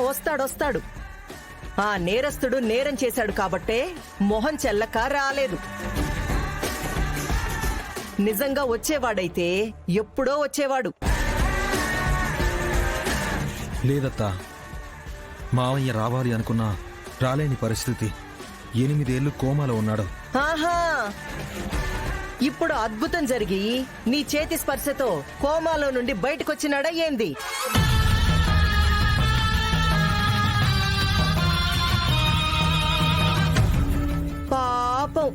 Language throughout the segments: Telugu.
వస్తాడు. ఆ నేరస్తుడు నేరం చేశాడు కాబట్టే మొహం చెల్లక రాలేదు. నిజంగా వచ్చేవాడైతే ఎప్పుడో వచ్చేవాడు. లేదత్తా, మావయ్య రావాలి అనుకున్నా రాలేని పరిస్థితి. 8 ఏళ్లు కోమాలో ఉన్నాడు. ఆహా, ఇప్పుడు అద్భుతం జరిగి నీ చేతి స్పర్శతో కోమాలో నుండి బయటకొచ్చినాడా ఏంది? పాపం,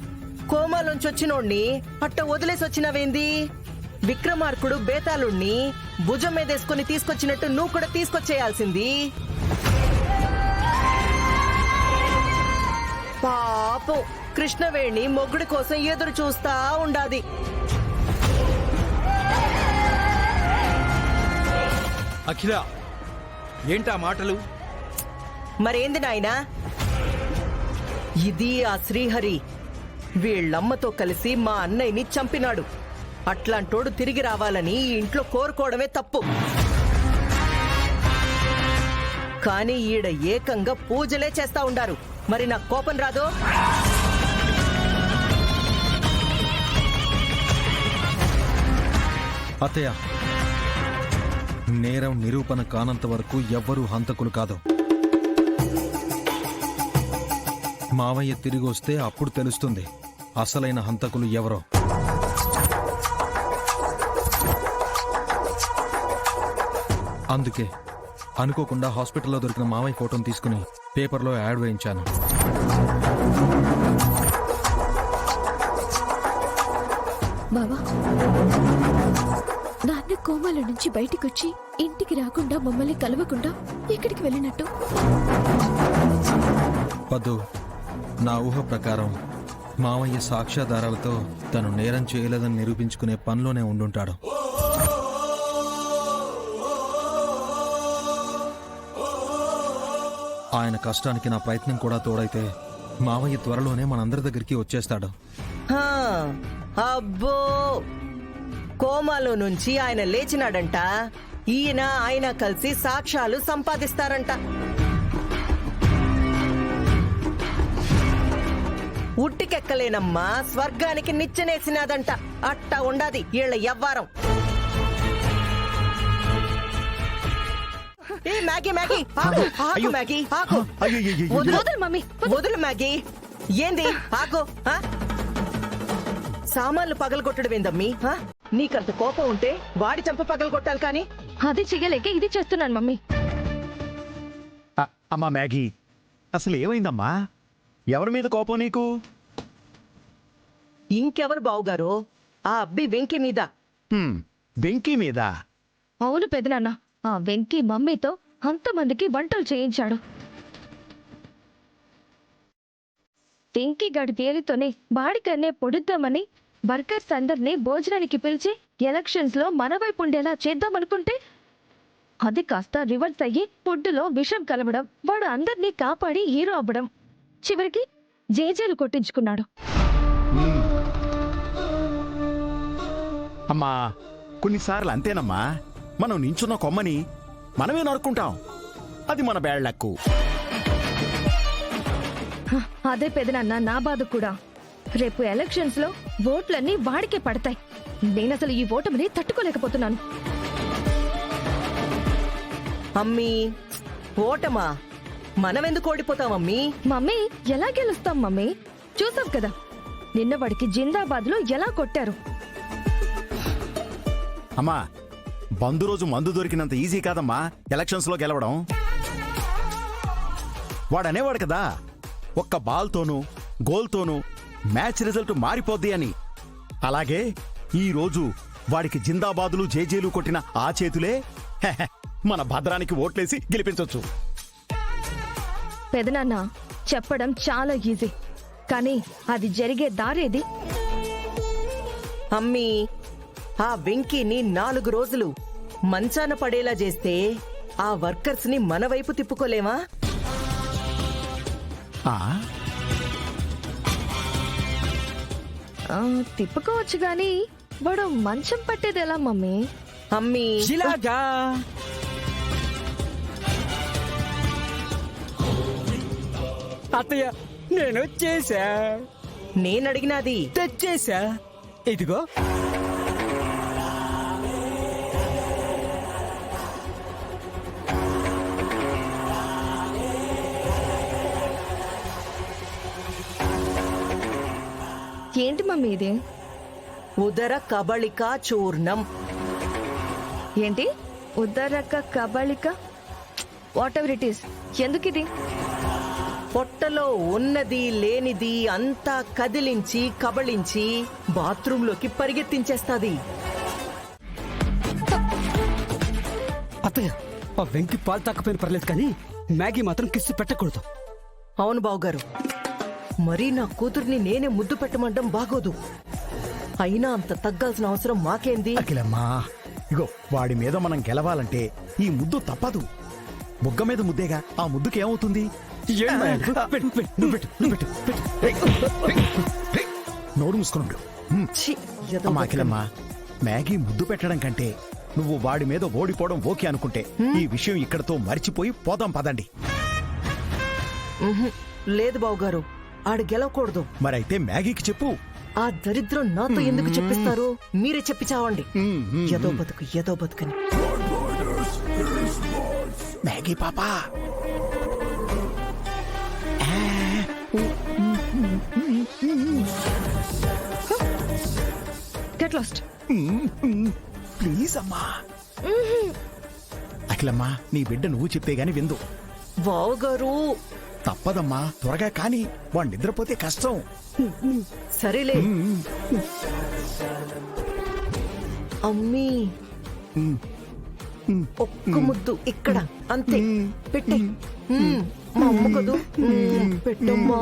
కోమాలోంచి వచ్చినోడ్ని అట్ట వదిలేసి వచ్చినవేంది? విక్రమార్కుడు బేతాళుణ్ణి భుజం మీదేసుకుని తీసుకొచ్చినట్టు నువ్వు కూడా తీసుకొచ్చేయాల్సింది. పాపం, కృష్ణవేణి మొగ్గుడి కోసం ఎదురు చూస్తా ఉండాది. అఖిల, ఏంటా మాటలు? మరేంది నాయనా? ఇది ఆ శ్రీహరి వీళ్ళమ్మతో కలిసి మా అన్నయ్యని చంపినాడు. అట్లాంటోడు తిరిగి రావాలని ఇంట్లో కోరుకోవడమే తప్పు. కానీ ఈడ ఏకంగా పూజలే చేస్తా ఉండారు. మరి నాకు కోపం రాదు? అత్తయ్య, నేరం నిరూపణ కానంత వరకు ఎవ్వరూ హంతకులు కాదు. మావయ్య తిరిగి వస్తే అప్పుడు తెలుస్తుంది అసలైన హంతకులు ఎవరో. అందుకే అనుకోకుండా హాస్పిటల్లో దొరికిన మావయ్య ఫోటోను తీసుకుని పేపర్లో యాడ్ వేయించాను. బావా, నాన్న కోమాల నుంచి బయటికొచ్చి ఇంటికి రాకుండా మమ్మల్ని కలవకుండా ఎక్కడికి వెళ్ళినట్టు? పద్దు, నా ఊహ ప్రకారం మావయ్య సాక్ష్యాధారాలతో తను నేరం చేయలేదని నిరూపించుకునే పనిలోనే ఉండుంటాడు. ఆయన కష్టానికి నా ప్రయత్నం కూడా తోడైతే మావయ్య త్వరలోనే మనందరి దగ్గరికి వచ్చేస్తాడు. అబ్బో, కోమాలో నుంచి ఆయన లేచినాడంట. ఈయన ఆయన కలిసి సాక్ష్యాలు సంపాదిస్తారంట. ఉట్టికెక్కలేనమ్మా, స్వర్గానికి నిచ్చెనేసినాదంట. అట్టా ఉండాది ఈళ్ళ యవ్వారం. మ్యాగీ, మ్యాగీ, వదులు మ్యాగీ. ఏంది ఆకు? సామాన్లు పగలగొట్టడం ఏందమ్మీ? నీకంత కోపం ఉంటే వాడి చంప పగలగొట్టాలి కానీ. అది చెయ్యలేక ఇది చేస్తున్నాను మమ్మీ. అమ్మా మ్యాగీ, అసలు ఏమైందమ్మా? ఎవరి మీద కోపం నీకు? ఇంకెవరు బావుగారు, ఆ అబ్బి వెంకీ మీద. వెంకీ మీద? అవును పెదనాన్న, ఆ వెంకీ మమ్మీతో అంతమందికి వంటలు చేయించాడు. వెంకీ గడి పేరుతోనే బాడికన్నే పొడుద్దామని వర్కర్స్ అందరినీ భోజనానికి పిలిచి ఎలక్షన్స్ లో మన వైపు ఉండేలా చేద్దామనుకుంటే అది కాస్త రివర్స్ అయ్యి ఫుడ్డులో విషం కలవడం, వాడు అందరినీ కాపాడి హీరో అవ్వడం, చివరికి జేజేలు కొట్టించుకున్నాడు. అమ్మా, కొన్నిసార్లు అంతేనమ్మా. మనం నించున్న కొమ్మని మనమే నరుక్కుంటాం. అది మన బ్యాడ్ లక్. అదే పెదనాన్న నా బాధ కూడా. రేపు ఎలక్షన్స్ లో ఓట్లన్నీ వాడికే పడతాయి. నేనసలు ఈ ఓటమిని తట్టుకోలేకపోతున్నాను. అమ్మీ, ఓటమా? మనమెందుకు ఓడిపోతామమ్మీ? మమ్మీ, ఎలా గెలుస్తాం మమ్మీ? చూసాం కదా నిన్న వాడికి జిందాబాద్ లో ఎలా కొట్టారు. అమ్మా, బందు రోజు మందు దొరికినంత ఈజీ కాదమ్మా ఎలక్షన్స్ లో గెలవడం. వాడనేవాడు కదా, ఒక్క బాల్తోనూ గోల్తోనూ మ్యాచ్ రిజల్ట్ మారిపోద్ది అని. అలాగే ఈ రోజు వాడికి జిందాబాదులు జేజేలు కొట్టిన ఆ చేతులే మన భద్రానికి ఓట్లేసి గెలిపించొచ్చు. పెదనాన్న చెప్పడం చాలా ఈజీ, కానీ అది జరిగే దారేది? అమ్మీ, ఆ వెంకీని 4 రోజులు మంచాన పడేలా చేస్తే ఆ వర్కర్స్ ని మన వైపు తిప్పుకోలేమా? తిప్పుకోవచ్చు గాని వాడు మంచం పట్టేది ఎలా మమ్మీ? అమ్మీ ఇలాగా అత్తయ్య నేను వచ్చేసా, నేనడిగినాది తెచ్చేసా. ఇదిగో ఏంటి మమ్మీ ఇది? ఉదర కబళిక చూర్ణం. ఏంటి ఉదరక కబళిక? Whatever it is. ఎందుకు ఇది? పొట్టలో ఉన్నది లేనిది అంతా కదిలించి కబళించి బాత్రూంలోకి పరిగెత్తించేస్తాది. అత్తయ్య ఆ వెంకి పాలు తాకపోయిన పర్లేదు కానీ మ్యాగీ మాత్రం కిస్సు పెట్టకూడదు. అవును బావగారు, మరీ నా కూతుర్ని నేనే ముద్దు పెట్టమండం బాగోదు. అయినా అంత తగ్గాల్సిన అవసరం మాకేంది? అఖిలమ్మా, ఇగో వాడి మీద మనం గెలవాలంటే ఈ ముద్దు తప్పదు. బుగ్గ మీద ముద్దేగా, ఆ ముద్దుకి ఏమవుతుంది? ఏం భయం? పెట్టు, పెట్టు, నువ్వు పెట్టు, నువ్వు పెట్టు, పెట్టు. నోరు మూసుకున్నాడు. ఛీ, ఎదవ అమ్మా అఖిలమ్మా, మ్యాగీ ముద్దు పెట్టడం కంటే నువ్వు వాడి మీద ఓడిపోవడం ఓకే అనుకుంటే ఈ విషయం ఇక్కడతో మర్చిపోయి పోదాం పదండి. లేదు బావగారు, ఆడు గెలవకూడదు. మరైతే మ్యాగీకి చెప్పు. ఆ దరిద్రం నాతో ఎందుకు చెప్పిస్తారు? మీరే చెప్పి చావండి. ఏదో బతుకు ఏదో బతుకని. మ్యాగీ పాపా, గెట్ లాస్ట్. ప్లీజ్ అమ్మా. అఖిలమ్మా, నీ బిడ్డ నువ్వు చెప్తే గాని విందు. బావగారు తప్పదమ్మా, త్వరగా కాని, వాడు నిద్రపోతే కష్టం. సరేలే. అమ్మీ, ఒక్క ముద్దు ఇక్కడ అంతే. పెట్టే. మా అమ్మ కదూ, పెట్టమ్మా.